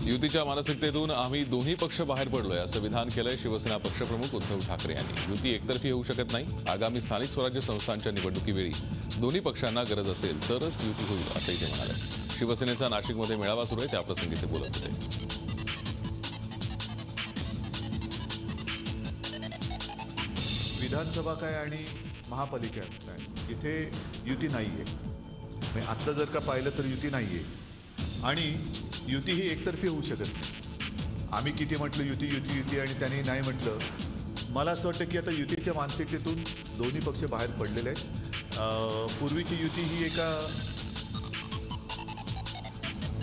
युतीच्या मानसिकतेतून आम्ही दोन्ही पक्ष बाहेर पडलोय असं विधान केलंय शिवसेना पक्षप्रमुख उद्धव ठाकरे यांनी। युती एकतर्फी होऊ शकत नाही। आगामी स्थानिक स्वराज्य संस्थांच्या निवडणुकीवेळी दोन्ही पक्षांना गरज असेल तरच युती होईल असंही ते म्हणाले। शिवसेनेचा नाशिकमध्ये मेळावा सुरू आहे त्याप्रसंगी ते बोलत होते। विधानसभा काय आणि महापालिका काय इथे युती नाहीये। म्हणजे आता जर का पाहिलं तर युती नाहीये आणि युती ही एकतर्फी होऊ शकत नाही। आम्ही किती म्हटलं युती युती युती आणि त्यांनी नाही म्हटलं। मला असं वाटतं की आता युतीच्या मानसिकतेतून दोन्ही पक्ष बाहेर पडलेले आहेत। पूर्वीची युती ही एका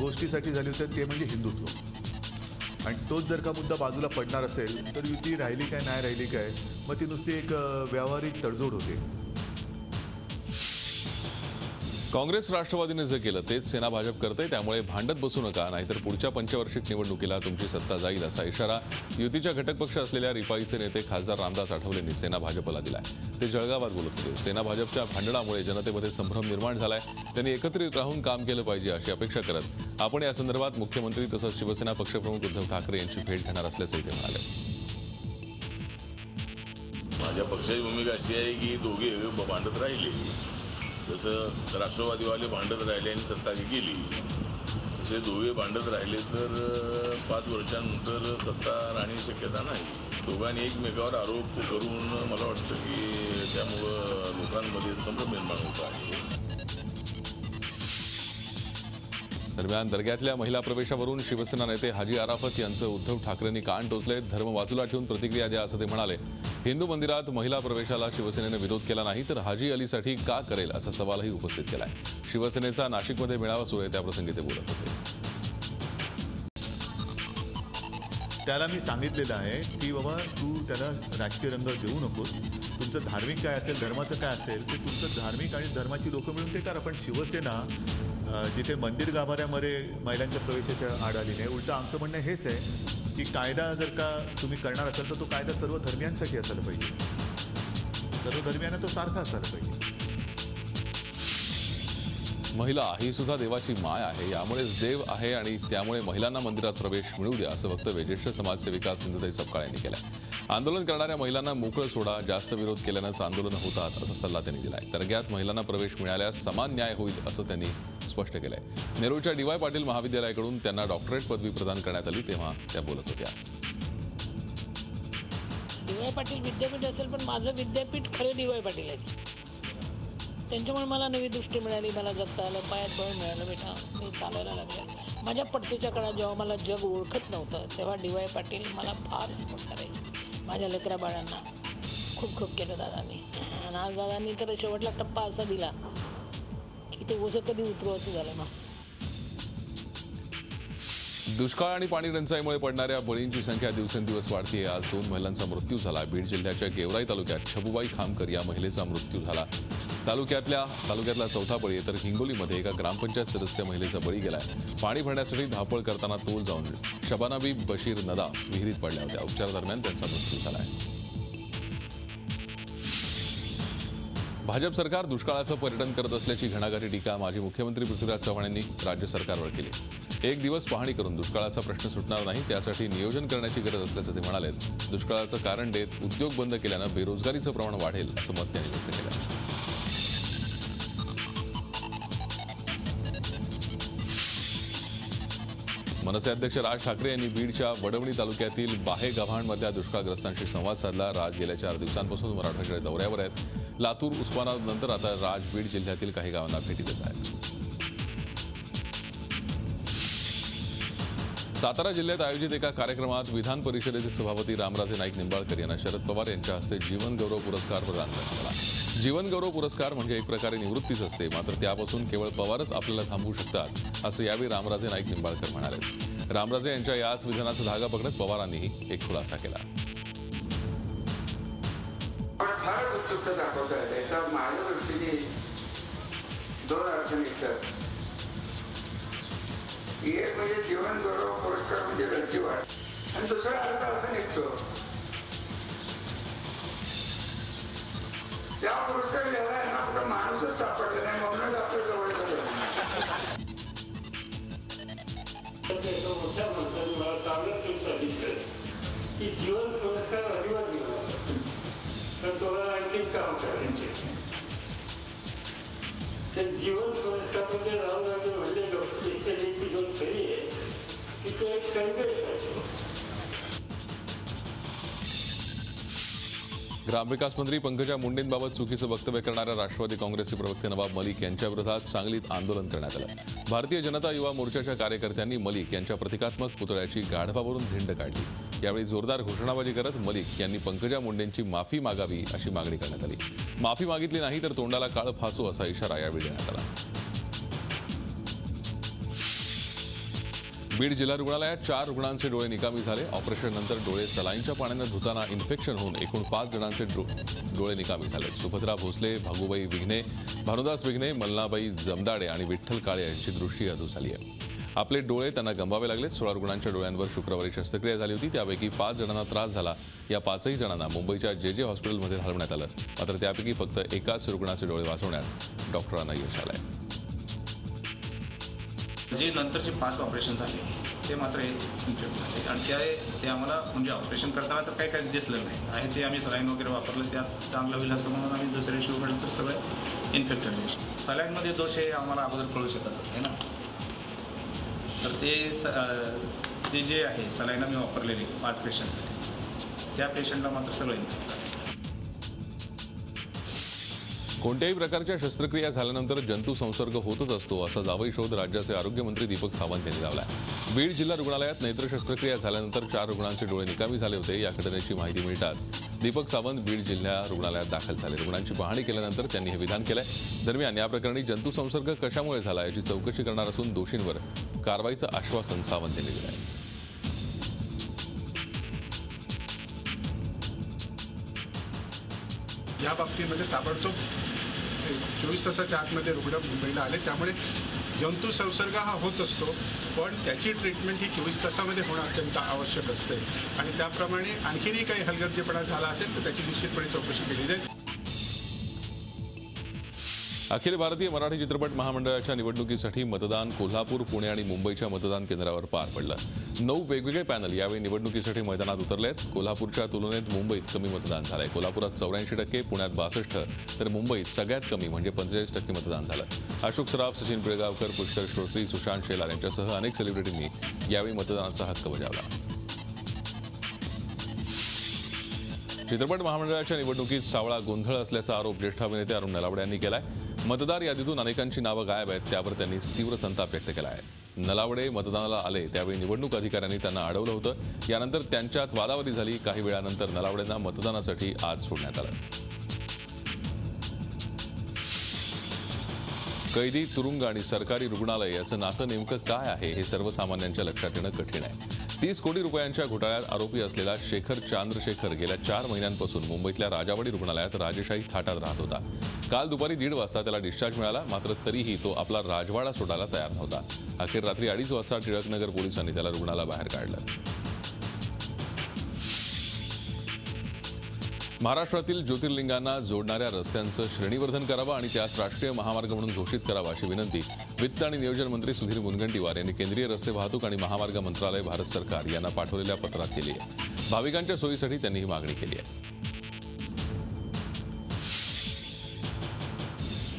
गोष्टीसाठी झाली होती ते म्हणजे हिंदुत्व आणि तोच जर का मुद्दा बाजूला पडणार असेल तर युती राहिली काय नाही राहिली काय मग ती नुसती एक व्यावहारिक तडजोड होते। काँग्रेस राष्ट्रवादीने जे केलं तेच सेना भाजप करते त्यामुळे भांडत बसू नका नाहीतर पुढच्या पंचवार्षिक निवडणुकीला तुमची सत्ता जाईल असा इशारा युतीच्या घटक पक्ष असलेल्या रिपाईचे नेते खासदार रामदास आठवलेंनी सेना भाजपला दिलाय। ते जळगावात बोलत होते। सेना भाजपच्या भांडणामुळे जनतेमध्ये संभ्रम निर्माण झालाय। त्यांनी एकत्रित राहून काम केलं पाहिजे अशी अपेक्षा करत आपण या संदर्भात मुख्यमंत्री तसंच शिवसेना पक्षप्रमुख उद्धव ठाकरे यांची भेट घेणार असल्याचंही ते म्हणाले। माझ्या पक्षाची भूमिका अशी आहे की दोघे भांडत राहिले जसं राष्ट्रवादीवाले भांडत राहिले आणि सत्ता गेली ते दोघे भांडत राहिले तर 5 वर्षांनंतर सत्ता राहण्याची शक्यता नाही। दोघांनी एकमेकावर आरोप करून मला वाटतं की त्यामुळं लोकांमध्ये संभ्रम निर्माण होत आहे। दरम्यान दर्ग्यातल्या महिला प्रवेशावरून शिवसेना नेते हाजी आराफत यांचं उद्धव ठाकरेंनी कान टोचले। धर्म बाजूला ठेवून प्रतिक्रिया द्या असं ते म्हणाले। हिंदू मंदिरात महिला प्रवेशाला शिवसेनेने विरोध केला नाही तर हाजी अलीसाठी का करेल असा सवालही उपस्थित केलाय। शिवसेनेचा नाशिकमध्ये मेळावा सुरू आहे त्याप्रसंगी ते बोलत होते। त्याला मी सांगितलेलं आहे की बाबा तू त्याला राजकीय रंग देऊ नकोस। तुमचं धार्मिक काय असेल धर्माचं काय असेल ते तुमचं धार्मिक आणि धर्माची लोकं मिळून ते करा। पण शिवसेना जिथे मंदिर गाभाऱ्यामध्ये महिलांच्या प्रवेशाच्या आड आली नाही। उलटं आमचं म्हणणं हेच आहे की कायदा जर का तुम्ही करणार असाल तर तो कायदा सर्व धर्मियांसाठी असायला पाहिजे। सर्व धर्मियांना तो सारखा असायला पाहिजे। महिला ही सुद्धा देवाची माय आहे यामुळेच देव आहे आणि त्यामुळे महिलांना मंदिरात प्रवेश मिळू द्या असं वक्तव्य ज्येष्ठ समाजसेविका सिंधुताई सपकाळ यांनी केलंय। आंदोलन करणाऱ्या महिलांना मोकळं सोडा। जास्त विरोध केल्यानंच आंदोलन होतात असा सल्ला त्यांनी दिलाय। दर्ग्यात महिलांना प्रवेश मिळाल्यास समान न्याय होईल असं त्यांनी स्पष्ट केलंय। नेरूळच्या डी.वाय. पाटील महाविद्यालयाकडून त्यांना डॉक्टरेट पदवी प्रदान करण्यात आली तेव्हा त्या बोलत होत्या। डी.वाय. पाटील विद्यापीठ असेल पण माझं विद्यापीठ खरे डी.वाय. पाटील आहे। त्यांच्यामुळे मला नवी दृष्टी मिळाली। मला जगता आलं पायात बळ मिळालं। बेटा मी चालायला लागले। माझ्या पडतीच्या काळात जेव्हा मला जग ओळखत नव्हतं तेव्हा डी.वाय. पाटील मला फार सपोर्ट करायचे। माझ्या लेकरा बाळांना खूप खूप केलं दादांनी आणि आज दादांनी तर शेवटला टप्पा असा दिला की ते ओझं कधी उतरू असं झालं ना। दुष्काळ आणि पाणी टंचाईमुळे पडणाऱ्या बळींची संख्या दिवसेंदिवस वाढतीये। आज 2 महिलांचा मृत्यू झाला। बीड जिल्ह्याच्या गेवराई तालुक्यात छबुबाई खामकर या महिलेचा मृत्यू झाला। तालुक्यातला 4था बळी आहे तर हिंगोलीमध्ये एका ग्रामपंचायत सदस्य महिलेचा बळी गेलाय। पाणी भरण्यासाठी धावपळ करताना तोल जाऊन शबानाबी बशीर नदा विहिरीत पडल्या होत्या। उपचारादरम्यान त्यांचा मृत्यू झालाय। भाजप सरकार दुष्काळाचं पर्यटन करत असल्याची घणाघाती टीका माजी मुख्यमंत्री पृथ्वीराज चव्हाण यांनी राज्य सरकारवर केली। एक दिवस पाहणी करून दुष्काळाचा प्रश्न सुटणार नाही त्यासाठी नियोजन करण्याची गरज असल्याचं ते म्हणाले। दुष्काळाचं कारण देत उद्योग बंद केल्यानं बेरोजगारीचं प्रमाण वाढेल असं मत त्यांनी व्यक्त केलं। मनसे अध्यक्ष राज ठाकरे यांनी बीडच्या वडवणी तालुक्यातील बाहे गव्हाणमधल्या दुष्काळग्रस्तांशी संवाद साधला। राज गेल्या 4 दिवसांपासून मराठवाड्याच्या दौऱ्यावर आहेत। लातूर उस्मानाबाद नंतर आता राज बीड जिल्ह्यातील काही गावांना भेटी देत आहेत। सातारा जिल्ह्यात आयोजित एका कार्यक्रमात विधान परिषदेचे सभापती रामराजे नाईक निंबाळकर यांना शरद पवार यांच्या हस्ते जीवन गौरव पुरस्कार प्रदान करण्यात आला। जीवन गौरव पुरस्कार म्हणजे एक प्रकारे निवृत्तीच असते मात्र त्यापासून केवळ पवारच आपल्याला थांबवू शकतात असं यावेळी रामराजे नाईक निंबाळकर म्हणाले। रामराजे यांच्या याच विधानाचा धागा पकडत पवारांनीही एक खुलासा केला। फारच उत्सुकता दाखवतात। याचा माझ्या दृष्टीने 2 अर्थ निघतात। एक म्हणजे जीवन गौरव पुरस्कार म्हणजे रज्जीवाड आणि दुसरा अर्थ असा निघतो त्या पुरस्कार घ्यायला यांना कुठं माणूसच सापडला नाही म्हणूनच आपल्या जवळ की जीवन पुरस्कार अजिबात दिला तर तुम्हाला आणखी काम करायचे. ते जीवन पुरस्कारामध्ये रामराजे म्हणले लोकशाही जीवन खरी आहे की तो एक संदेश आहे. ग्रामविकास मंत्री पंकजा मुंडेंबाबत चुकीचं वक्तव्य करणाऱ्या राष्ट्रवादी काँग्रेसचे प्रवक्ते नवाब मलिक यांच्या विरोधात सांगलीत आंदोलन करण्यात आलं. भारतीय जनता युवा मोर्चाच्या कार्यकर्त्यांनी मलिक यांच्या प्रतिकात्मक पुतळ्याची गाढवावरून धिंड काढली. यावेळी जोरदार घोषणाबाजी करत मलिक यांनी पंकजा मुंडेंची माफी मागावी अशी मागणी करण्यात आली. माफी मागितली नाही तर तोंडाला काळ फासू असा इशारा यावेळी देण्यात आला. बीड जिल्हा रुग्णालयात 4 रुग्णांचे डोळे निकामी झाले. ऑपरेशननंतर डोळे सलाईनच्या पाण्यानं धुताना इन्फेक्शन होऊन एकूण 5 जणांचे डोळे निकामी झाले. सुभद्रा भोसले, भागुबाई विघ्ने, भानुदास विघ्ने, मल्लाबाई जमदाडे आणि विठ्ठल काळे यांची दृष्टी अधू झाली आहे. आपले डोळे त्यांना गमवावे लागले. 16 रुग्णांच्या डोळ्यांवर शुक्रवारी शस्त्रक्रिया झाली होती. त्यापैकी 5 जणांना त्रास झाला. या 5ही जणांना मुंबईच्या जे हॉस्पिटलमध्ये हलवण्यात आलं. मात्र त्यापैकी फक्त एकाच रुग्णाचे डोळे वाचवण्यात डॉक्टरांना यश आलंय. जे नंतरचे 5 ऑपरेशन झाले ते मात्र इन्फेक्ट झाले आणि ते आम्हाला म्हणजे ऑपरेशन करताना तर काही दिसलं नाही आहे. ते आम्ही सलाईन वगैरे वापरलं त्यात चांगलं होईल असं म्हणून आम्ही दुसऱ्या दिवशी उघडलं तर सगळं इन्फेक्टेड दिसलं. सलाईनमध्ये दोष हे आम्हाला अगोदर कळू शकत आहे ना. तर ते जे आहे सलाईन आम्ही वापरलेले 5 पेशंटसाठी त्या पेशंटला मात्र सगळं इन्फेक्ट झालं. कोणत्याही प्रकारच्या शस्त्रक्रिया झाल्यानंतर जंतू संसर्ग होतच असतो असा दावाही शोध राज्याचे आरोग्यमंत्री दीपक सावंत यांनी लावला. बीड जिल्हा रुग्णालयात नेत्र शस्त्रक्रिया झाल्यानंतर 4 रुग्णांचे डोळे निकामी झाले होते. या घटनेची माहिती मिळताच दीपक सावंत बीड जिल्हा रुग्णालयात दाखल झाले. रुग्णांची पाहणी केल्यानंतर त्यांनी हे विधान केलंय. दरम्यान या प्रकरणी जंतू संसर्ग कशामुळे झाला याची चौकशी करणार असून दोषींवर कारवाईचं आश्वासन सावंत यांनी दिलं आहे. या बाबतीमध्ये ताबडतोब 24 तासाच्या आतमध्ये रुग्ण मुंबईला आले. त्यामुळे जंतू संसर्ग हा होत असतो पण त्याची ट्रीटमेंट ही 24 तासामध्ये होणं अत्यंत आवश्यक असते आणि त्याप्रमाणे आणखीनही काही हलगर्जीपणा झाला असेल तर त्याची निश्चितपणे चौकशी केली जाईल. अखिल भारतीय मराठी चित्रपट महामंडळाच्या निवडणुकीसाठी मतदान कोल्हापूर, पुणे आणि मुंबईच्या मतदान केंद्रावर पार पडलं. 9 वेगवेगळे पॅनल यावेळी निवडणुकीसाठी मैदानात उतरले आहेत. कोल्हापूरच्या तुलनेत मुंबईत कमी मतदान झालंय. कोल्हापुरात 84%, पुण्यात 62%, तर मुंबईत सगळ्यात कमी म्हणजे 45% मतदान झालं. अशोक सराफ, सचिन पिळगावकर, पुष्कर श्रोत्री, सुशांत शेलार यांच्यासह अनेक सेलिब्रिटींनी यावेळी मतदानाचा हक्क बजावला. चित्रपट महामंडळाच्या निवडणुकीत सावळा गोंधळ असल्याचा आरोप ज्येष्ठ अभिनेते अरुण नलावडे यांनी केलाय. मतदार यादीतून अनेकांची नावं गायब आहेत त्यावर त्यांनी तीव्र संताप व्यक्त केला आहे. नलावडे मतदानाला आले त्यावेळी निवडणूक अधिकाऱ्यांनी त्यांना अडवलं होतं. यानंतर त्यांच्यात वादावादी झाली. काही वेळानंतर नलावडेंना मतदानासाठी आज सोडण्यात आलं. कैदी, तुरुंग आणि सरकारी रुग्णालय याचं नातं नेमकं काय आहे हे सर्वसामान्यांच्या लक्षात येणं कठीण आहे. 30 कोटी रुपयांच्या घोटाळ्यात आरोपी असलेला शेखर चांद्रशेखर गेल्या 4 महिन्यांपासून मुंबईतल्या राजावाडी रुग्णालयात राजेशाही थाटात राहत होता. काल दुपारी 1:30 वाजता त्याला डिस्चार्ज मिळाला. मात्र तरीही तो आपला राजवाडा सोडायला तयार नव्हता. अखेर रात्री 2:30 वाजता टिळकनगर पोलिसांनी त्याला रुग्णालयाबाहेर काढलं. महाराष्ट्रातील ज्योतिर्लिंगांना जोडणाऱ्या रस्त्यांचं श्रेणीवर्धन करावं आणि त्यास राष्ट्रीय महामार्ग म्हणून घोषित करावा अशी विनंती वित्त आणि नियोजन मंत्री सुधीर मुनगंटीवार यांनी केंद्रीय रस्ते वाहतूक आणि महामार्ग मंत्रालय, भारत सरकार यांना पाठवलेल्या पत्रात केली आहे. भाविकांच्या सोयीसाठी त्यांनी ही मागणी केली आहे.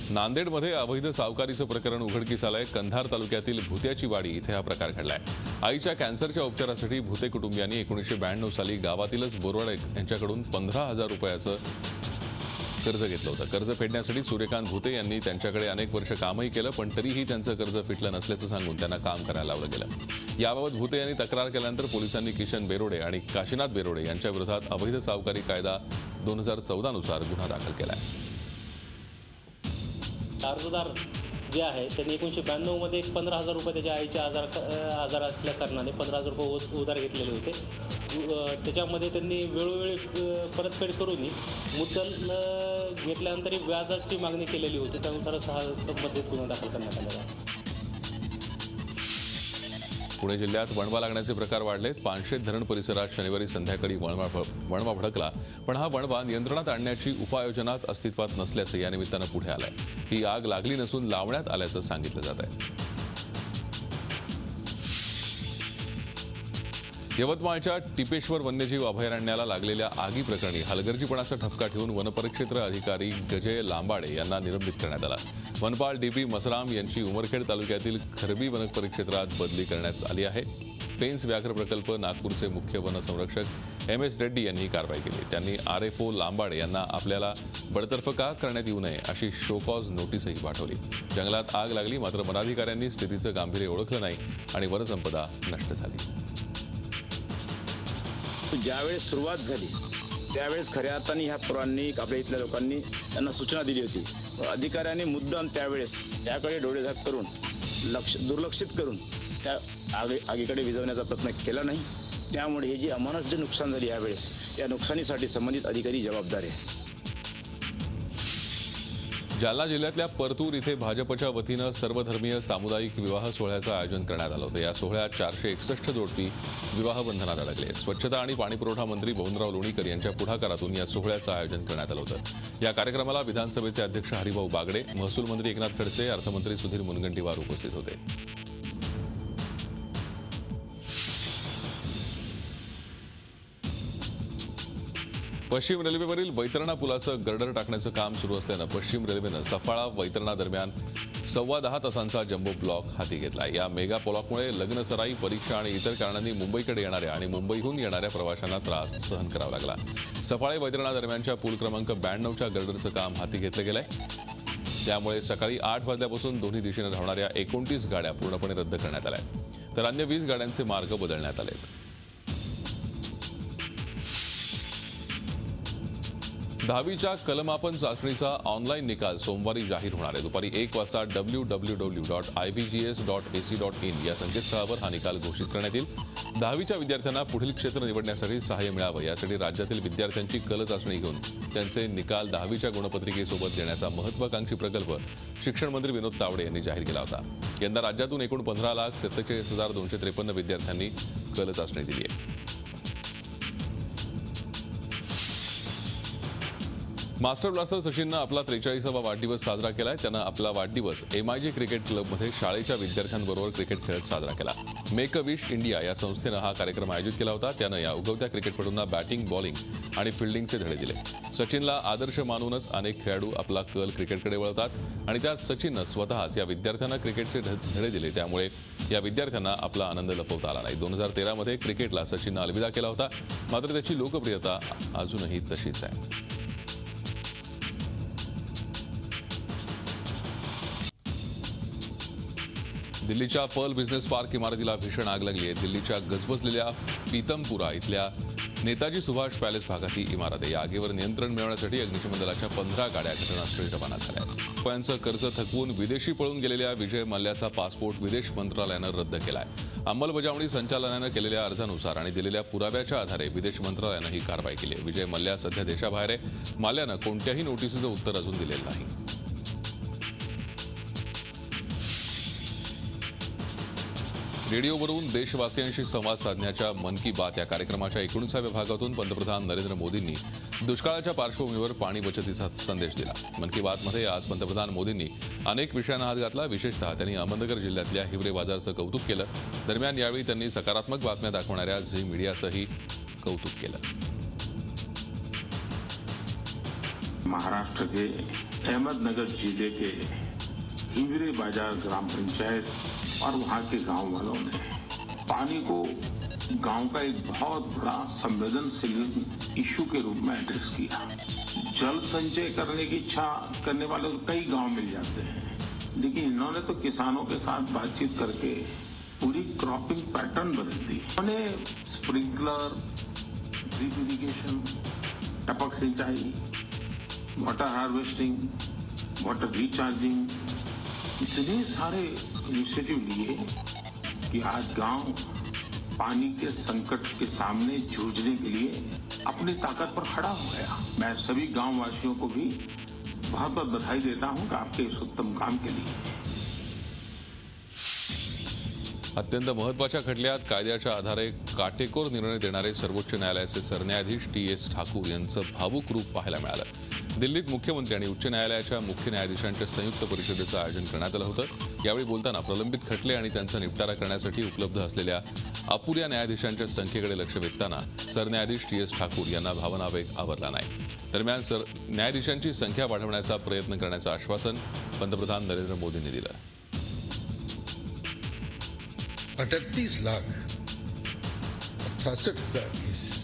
नांदेडमध्ये अवैध सावकारीचं प्रकरण उघडकीस आलंय. कंधार तालुक्यातील भुत्याची वाडी इथे हा प्रकार घडलाय. आईच्या कॅन्सरच्या उपचारासाठी भुते कुटुंबियांनी 1992 साली गावातीलच बोरवाडे यांच्याकडून 15,000 रुपयाचं कर्ज घेतलं होतं. कर्ज फेडण्यासाठी सूर्यकांत भुते यांनी त्यांच्याकडे अनेक वर्ष कामही केलं पण तरीही त्यांचं कर्ज फिटलं नसल्याचं सांगून त्यांना काम करायला लावलं गेलं. याबाबत भुते यांनी तक्रार केल्यानंतर पोलिसांनी किशन बेरोडे आणि काशीनाथ बेरोडे यांच्या विरोधात अवैध सावकारी कायदा 2014 नुसार गुन्हा दाखल केला आहे. अर्जदार जे आहे त्यांनी 1992 15,000 रुपये त्याच्या आईच्या आजार असल्या कारणाने 15,000 रुपये उधार घेतलेले होते. त्याच्यामध्ये त्यांनी वेळोवेळी परतफेड करून मुद्दल घेतल्यानंतर व्याजाची मागणी केलेली होती. त्यानुसार संबंधित गुन्हा दाखल करण्यात आलेला आहे. पुणे जिल्ह्यात वणवा लागण्याचे प्रकार वाढलेत. पानशेत धरण परिसरात शनिवारी संध्याकाळी वणवा भडकला पण हा वणवा नियंत्रणात आणण्याची उपाययोजनाच अस्तित्वात नसल्याचं या निमित्तानं पुढे आलंय. ही आग लागली नसून लावण्यात आल्याचं सांगितलं जात आहे. यवतमाळच्या टिपेश्वर वन्यजीव अभयारण्याला लागलेल्या आगी प्रकरणी हलगर्जीपणाचा ठपका ठेवून वनपरिक्षेत्र अधिकारी गजय लांबाडे यांना निलंबित करण्यात आला. वनपाल डीपी मसराम यांची उमरखेड तालुक्यातील खरबी वनपरिक्षेत्रात बदली करण्यात आली आहे. पेन्स व्याघ्र प्रकल्प नागपूरचे मुख्य वन संरक्षक MS रेड्डी यांनी ही कारवाई केली. त्यांनी RFO लांबाडे यांना आपल्याला बडतर्फ का करण्यात येऊ नये अशी शोकॉज नोटीसही पाठवली. जंगलात आग लागली, मात्र वनाधिकाऱ्यांनी स्थितीचं गांभीर्य ओळखलं नाही आणि वनसंपदा नष्ट झाली. ज्यावेळेस सुरुवात झाली त्यावेळेस खऱ्या अर्थाने ह्या पोरांनी आपल्या इथल्या लोकांनी त्यांना सूचना दिली होती. अधिकाऱ्यांनी मुद्दाम त्यावेळेस त्याकडे डोळेझाक करून दुर्लक्षित करून त्या आगीकडे विझवण्याचा प्रयत्न केला नाही. त्यामुळे हे जी अमानुष जे नुकसान झाली यावेळेस, या नुकसानीसाठी संबंधित अधिकारी जबाबदार आहे. जालना जिल्ह्यातल्या परतूर इथे भाजपच्या वतीनं सर्वधर्मीय सामुदायिक विवाह सोहळ्याचं आयोजन करण्यात आलं होतं. या सोहळ्यात 461 जोडपी विवाह बंधनात अडकले. स्वच्छता आणि पाणीपुरवठा मंत्री बबनराव लोणीकर यांच्या पुढाकारातून या सोहळ्याचं आयोजन करण्यात आलं होतं. या कार्यक्रमाला विधानसभेचे अध्यक्ष हरिभाऊ बागडे, महसूल मंत्री एकनाथ खडसे, अर्थमंत्री सुधीर मुनगंटीवार उपस्थित होते. पश्चिम रेल्वेवरील वैतरणा पुलाचं गर्डर टाकण्याचं काम सुरू असल्यानं पश्चिम रेल्वेनं सफाळा वैतरणा दरम्यान 10.25 तासांचा जम्बो ब्लॉक हाती घेतला. या मेगा ब्लॉकमुळे लग्न सराई, परीक्षा आणि इतर कारणांनी मुंबईकडे येणाऱ्या आणि मुंबईहून येणाऱ्या प्रवाशांना त्रास सहन करावा लागला. सफाळे वैतरणा दरम्यानच्या पूल क्रमांक 92च्या गर्डरचं काम हाती घेतलं गेलंय. त्यामुळे सकाळी 8 वाजल्यापासून दोन्ही दिशेनं धावणाऱ्या 29 गाड्या पूर्णपणे रद्द करण्यात आल्या, तर अन्य 20 गाड्यांचे मार्ग बदलण्यात आले. 10वीच्या कलमापन चाचणीचा ऑनलाईन निकाल सोमवारी जाहीर होणार आहे. दुपारी 1 वाजता www.ivgs.ac.in या संकेतस्थळावर हा निकाल घोषित करण्यात येईल. 10वीच्या विद्यार्थ्यांना पुढील क्षेत्र निवडण्यासाठी सहाय्य मिळावं यासाठी राज्यातील विद्यार्थ्यांची कल चाचणी घेऊन त्यांचे निकाल 10वीच्या गुणपत्रिकेसोबत देण्याचा महत्वाकांक्षी प्रकल्प शिक्षण मंत्री विनोद तावडे यांनी जाहीर केला होता. यंदा राज्यातून एकूण 15,47,253 विद्यार्थ्यांनी कल चाचणी दिली आहे. मास्टर ब्लास्टर सचिननं आपला 43वा वाढदिवस साजरा केलाय. त्यानं आपला वाढदिवस MIG क्रिकेट क्लबमध्ये शाळेच्या विद्यार्थ्यांबरोबर क्रिकेट खेळत साजरा केला. मेक अ विश इंडिया या संस्थेनं हा कार्यक्रम आयोजित केला होता. त्यानं या उगवत्या क्रिकेटपटूंना बॅटिंग, बॉलिंग आणि फिल्डिंगचे धडे दिले. सचिनला आदर्श मानूनच अनेक खेळाडू आपला कल क्रिकेटकडे वळतात आणि त्यात सचिननं स्वतःच या विद्यार्थ्यांना क्रिकेटचे धडे दिले. त्यामुळे या विद्यार्थ्यांना आपला आनंद लपवता आला नाही. 2013मध्ये क्रिकेटला सचिननं अलविदा केला होता, मात्र त्याची लोकप्रियता अजूनही तशीच आहे. दिल्लीच्या पर्ल बिझनेस पार्क इमारतीला भीषण आग लागली आहे. दिल्लीच्या गजबजलेल्या पीतमपुरा इथल्या नेताजी सुभाष पॅलेस भागात ही इमारत आहे. या आगीवर नियंत्रण मिळवण्यासाठी अग्निशमन दलाच्या 15 गाड्या घटनास्थळी रवाना झाल्या. रुपयांचं कर्ज थकवून विदेशी पळून गेलेल्या विजय मल्ल्याचा पासपोर्ट विदेश मंत्रालयानं रद्द केलाय. अंमलबजावणी संचालनालयानं केलेल्या अर्जानुसार आणि दिलेल्या पुराव्याच्या आधारे विदेश मंत्रालयानं ही कारवाई केली आहे. विजय मल्ल्या सध्या देशाबाहेर आहे. मल्ल्यानं कोणत्याही नोटीसीचं उत्तर अजून दिलेलं नाही. रेडिओवरून देशवासियांशी संवाद साधण्याच्या मन की बात या कार्यक्रमाच्या 19व्या भागातून पंतप्रधान नरेंद्र मोदींनी दुष्काळाच्या पार्श्वभूमीवर पाणी बचतीचा संदेश दिला. मन की बातमध्ये आज पंतप्रधान मोदींनी अनेक विषयांना हात घातला. विशेषतः त्यांनी अहमदनगर जिल्ह्यातल्या हिवरे बाजारचं कौतुक केलं. दरम्यान यावेळी त्यांनी सकारात्मक बातम्या दाखवणाऱ्या झी मीडियाचंही कौतुक केलं. महाराष्ट्र के अहमदनगर जिले के हिवरे बाजार ग्राम पंचायत और वहाँ के गांव वालों ने पानी को गांव का एक बहुत बड़ा संवेदनशील इशू के रूप में एड्रेस किया. जल संचय करने की इच्छा करने वाले कई गांव मिल जाते हैं, लेकिन इन्होंने तो किसानों के साथ बातचीत करके पूरी क्रॉपिंग पैटर्न बदल दी. उन्होंने स्प्रिंकलर, ड्रिप इरिगेशन, टपक सिंचाई, वाटर हार्वेस्टिंग, वाटर रिचार्जिंग, इतने सारे इनिशिएटिव लिए कि आज गांव पानी के संकट के सामने जूझने के लिए अपनी ताकत पर खड़ा हो गया. मैं सभी गांव वासियों को भी बहुत बहुत बधाई देता हूं कि आपके इस उत्तम काम के लिए. अत्यंत महत्वाच्या खटल्यात कायद्याच्या आधारे काटेकोर निर्णय देणारे सर्वोच्च न्यायालयाचे सरन्यायाधीश TS ठाकूर यांचं भावूक रूप पाहायला मिळालं. दिल्लीत मुख्यमंत्री आणि उच्च न्यायालयाच्या मुख्य न्यायाधीशांच्या संयुक्त परिषदेचं आयोजन करण्यात आलं होतं। यावेळी बोलताना प्रलंबित खटले आणि त्यांचा निपटारा करण्यासाठी उपलब्ध असलेल्या अपुऱ्या न्यायाधीशांच्या संख्येकडे लक्ष वेधताना सरन्यायाधीश TS ठाकूर यांना भावनावेग आवरला नाही। दरम्यान न्यायाधीशांची संख्या वाढवण्याचा प्रयत्न करण्याचं आश्वासन पंतप्रधान नरेंद्र मोदींनी दिलं। 38,68,000 केसेस।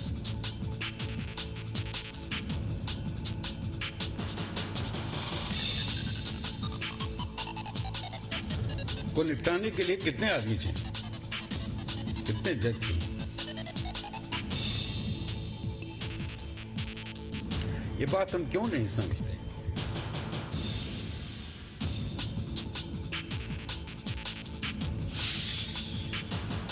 को निपटाने के लिए कितने आदमी चाहिए, कितने जज चाहिए? ये बात हम क्यों नहीं समझते?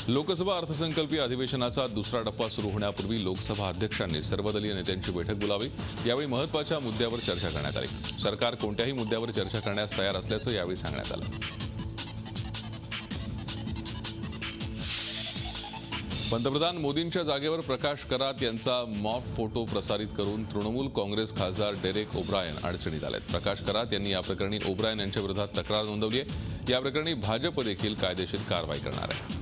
लोकसभा अर्थसंकल्पीय अधिवेशनाचा दुसरा टप्पा सुरू होण्यापूर्वी लोकसभा अध्यक्षांनी सर्वदलीय नेत्यांची बैठक बोलावी। यावेळी महत्त्वाच्या मुद्द्यावर चर्चा करण्यात आली। सरकार कोणत्याही मुद्द्यावर चर्चा करण्यास तयार असल्याचं यावेळी सांगण्यात आलं। पंतप्रधान मोदींच्या जागेवर प्रकाश करात यांचा मॉक फोटो प्रसारित करून तृणमूल काँग्रेस खासदार डेरेक ओब्रायन अडचणीत आलेत। प्रकाश करात यांनी या प्रकरणी ओब्रायन यांच्या विरोधात तक्रार नोंदवली आहे। या प्रकरणी भाजप देखील कायदेशीर कारवाई करणार आहे।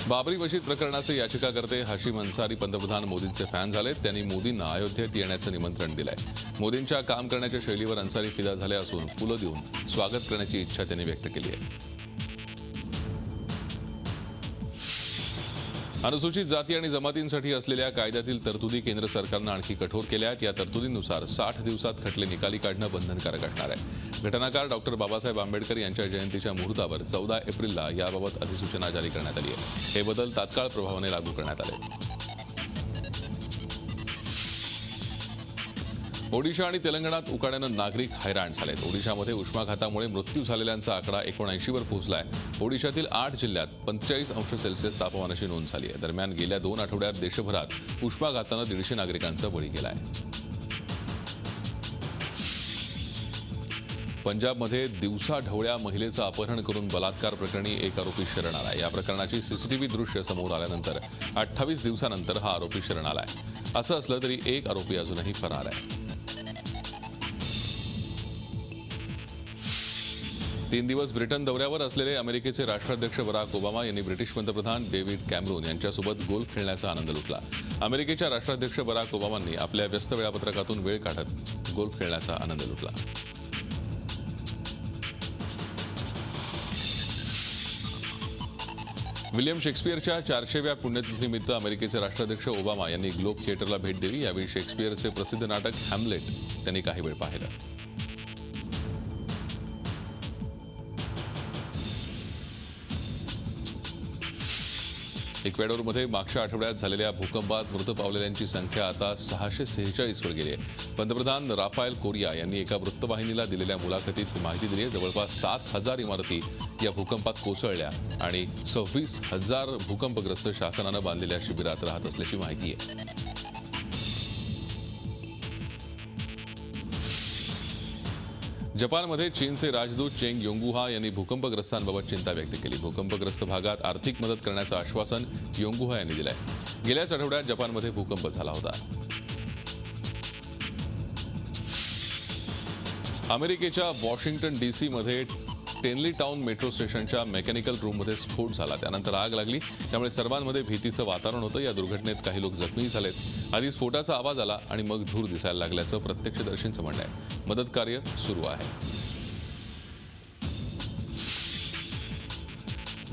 बाबरी मशीद प्रकरणाचे याचिकाकर्ते हाशिम अन्सारी पंतप्रधान मोदींचे फॅन झालेत। त्यांनी मोदींना अयोध्येत येण्याचं निमंत्रण दिलंय। मोदींच्या काम करण्याच्या शैलीवर अन्सारी फिदा झाले असून फुलं देऊन स्वागत करण्याची इच्छा त्यांनी व्यक्त केली आहे। अनुसूचित जाती आणि जमातींसाठी असलेल्या कायद्यातील तरतुदी केंद्र सरकारनं आणखी कठोर केल्या आहेत। या तरतुदींनुसार 60 दिवसात खटले निकाली काढणं बंधनकारक असणार आहे। घटनाकार डॉक्टर बाबासाहेब आंबेडकर यांच्या जयंतीच्या मुहूर्तावर 14 एप्रिलला याबाबत अधिसूचना जारी करण्यात आली आहे। हे बदल तात्काळ प्रभावाने लागू करण्यात आले। ओडिशा आणि तेलंगणात उकाड्यानं नागरिक हैराण झालेत। ओडिशामध्ये उष्माघातामुळे मृत्यू झालेल्यांचा आकडा 79 वर पोहोचलाय। ओडिशातील 8 जिल्ह्यात 45 अंश सेल्सिअस तापमानाची नोंद झाली आहे। दरम्यान गेल्या 2 आठवड्यात देशभरात उष्माघातानं 150 नागरिकांचा बळी गेलाय। पंजाबमध्ये दिवसा ढवळ्या महिलेचं अपहरण करून बलात्कार प्रकरणी एक आरोपी शरण आलाय। या प्रकरणाची सीसीटीव्ही दृश्य समोर आल्यानंतर 28 दिवसानंतर हा आरोपी शरण आलाय। असं असलं तरी एक आरोपी अजूनही फरार आहे। 3 दिवस ब्रिटन दौऱ्यावर असलेले अमेरिकेचे राष्ट्राध्यक्ष बराक ओबामा यांनी ब्रिटिश पंतप्रधान डेव्हिड कॅमरून यांच्यासोबत गोल्फ खेळण्याचा आनंद लुटला। अमेरिकेच्या राष्ट्राध्यक्ष बराक ओबामांनी आपल्या व्यस्त वेळापत्रकातून वेळ काढत गोल्फ खेळण्याचा आनंद लुटला। विल्यम शेक्सपियरच्या 400व्या पुण्यतिथीनिमित्त अमेरिकेचे राष्ट्राध्यक्ष ओबामा यांनी ग्लोब थिएटरला भेट दिली। यावेळी शेक्सपियरचे प्रसिद्ध नाटक हॅम्लेट त्यांनी काही वेळ पाहिलं। इक्वेडोरमध्ये मागच्या आठवड्यात झालेल्या भूकंपात मृत पावलेल्यांची संख्या आता 646 वर गेली आहे। पंतप्रधान राफाएल कोरिया यांनी एका वृत्तवाहिनीला दिलेल्या मुलाखतीत ही माहिती दिली आहे। जवळपास 7,000 इमारती या भूकंपात कोसळल्या आणि 26,000 भूकंपग्रस्त शासनानं बांधलेल्या शिबिरात राहत असल्याची माहिती आहे। जपानमध्ये चीनचे राजदूत चेंग योंगुहा यांनी भूकंपग्रस्तांबाबत चिंता व्यक्त केली। भूकंपग्रस्त भागात आर्थिक मदत करण्याचं आश्वासन योंगुहा यांनी दिलंय। गेल्याच आठवड्यात जपानमध्ये भूकंप झाला होता। अमेरिकेच्या वॉशिंग्टन DC मध्ये टेनली टाउन मेट्रो स्टेशनच्या मेकॅनिकल रूममध्ये स्फोट झाला। त्यानंतर आग लागली, त्यामुळे सर्वांमध्ये भीतीचं वातावरण होतं। या दुर्घटनेत काही लोक जखमी झालेत। आधी स्फोटाचा आवाज आला आणि मग धूर दिसायला लागल्याचं प्रत्यक्षदर्शींचं म्हणणं आहे। मदत कार्य सुरू आहे।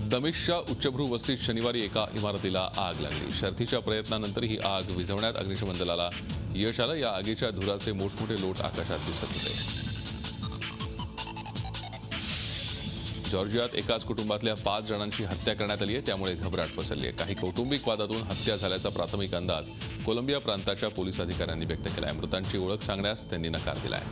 दमिश्कच्या उच्चभ्रू वस्तीत शनिवारी एका इमारतीला आग लागली। शर्थीच्या प्रयत्नानंतर ही आग विझवण्यात अग्निशमन दलाला यश आलं। या आगीच्या धुराचे मोठमोठे लोट आकाशात दिसत होते। जॉर्जियात एकाच कुटुंबातल्या 5 जणांची हत्या करण्यात आली आहे, त्यामुळे घबराट पसरली आहे। काही कौटुंबिक वादातून हत्या झाल्याचा प्राथमिक अंदाज कोलंबिया प्रांताच्या पोलीस अधिकाऱ्यांनी व्यक्त केला आहे। मृतांची ओळख सांगण्यास त्यांनी नकार दिला आहे।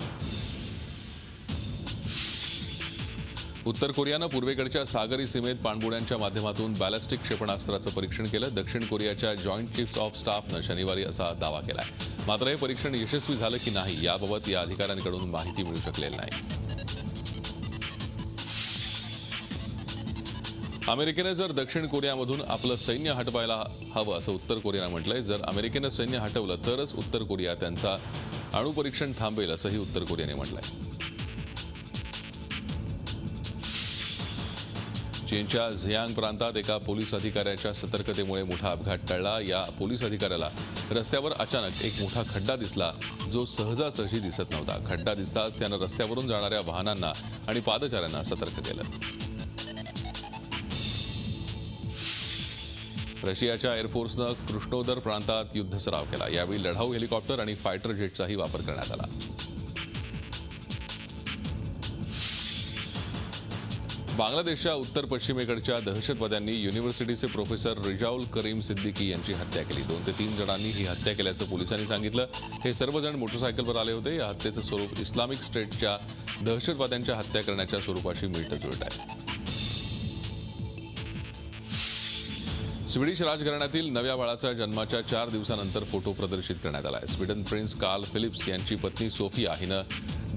उत्तर कोरियानं पूर्वेकडच्या सागरी सीमेत पाणबुड्यांच्या माध्यमातून बॅलिस्टिक क्षेपणास्त्राचं परीक्षण केलं। दक्षिण कोरियाच्या जॉईंट चीफ्स ऑफ स्टाफनं शनिवारी असा दावा केला आहे। मात्र हे परीक्षण यशस्वी झालं की नाही याबाबत या अधिकाऱ्यांकडून माहिती मिळू शकलेली नाही। अमेरिकेने जर दक्षिण कोरियामधून आपलं सैन्य हटवायला हवं असं उत्तर कोरियानं म्हटलंय. जर अमेरिकेनं सैन्य हटवलं तरच उत्तर कोरिया त्यांचा अणुपरीक्षण थांबेल असंही उत्तर कोरियाने म्हटलंय. चीनच्या झियांग प्रांतात एका पोलीस अधिकाऱ्याच्या सतर्कतेमुळे मोठा अपघात टळला. या पोलीस अधिकाऱ्याला रस्त्यावर अचानक एक मोठा खड्डा दिसला, जो सहजासहजी दिसत नव्हता. खड्डा दिसताच त्यानं रस्त्यावरून जाणाऱ्या वाहनांना आणि पादचाऱ्यांना सतर्क केलं. रशियाच्या एअरफोर्सनं कृष्णोदर प्रांतात युद्धसराव केला. यावेळी लढाऊ हेलिकॉप्टर आणि फायटर जेटचाही वापर करण्यात आला. बांगलादेशच्या उत्तर पश्चिमेकडच्या दहशतवाद्यांनी युनिव्हर्सिटीचे प्रोफेसर रिजाउल करीम सिद्दीकी यांची हत्या केली. 2 ते 3 जणांनी ही हत्या केल्याचं पोलिसांनी सांगितलं. हे सर्वजण मोटरसायकलवर आले होते. या हत्येचं स्वरूप इस्लामिक स्टेटच्या दहशतवाद्यांच्या हत्या करण्याच्या स्वरूपाशी मिळतं-जुळतं आहे. स्वीडिश राजघराण्यातील नव्या बाळाच्या जन्माच्या 4 दिवसानंतर फोटो प्रदर्शित करण्यात आला आहे. स्वीडन प्रिन्स कार्ल फिलिप्स यांची पत्नी सोफिया हिनं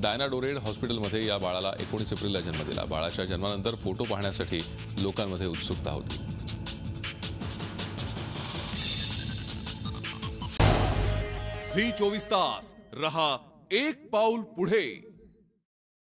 डायनाडोरेड हॉस्पिटलमध्ये या बाळाला 19 एप्रिलला जन्म दिला. बाळाच्या जन्मानंतर फोटो पाहण्यासाठी लोकांमध्ये उत्सुकता होती. झी 24 तास रहा एक पाऊल पुढे.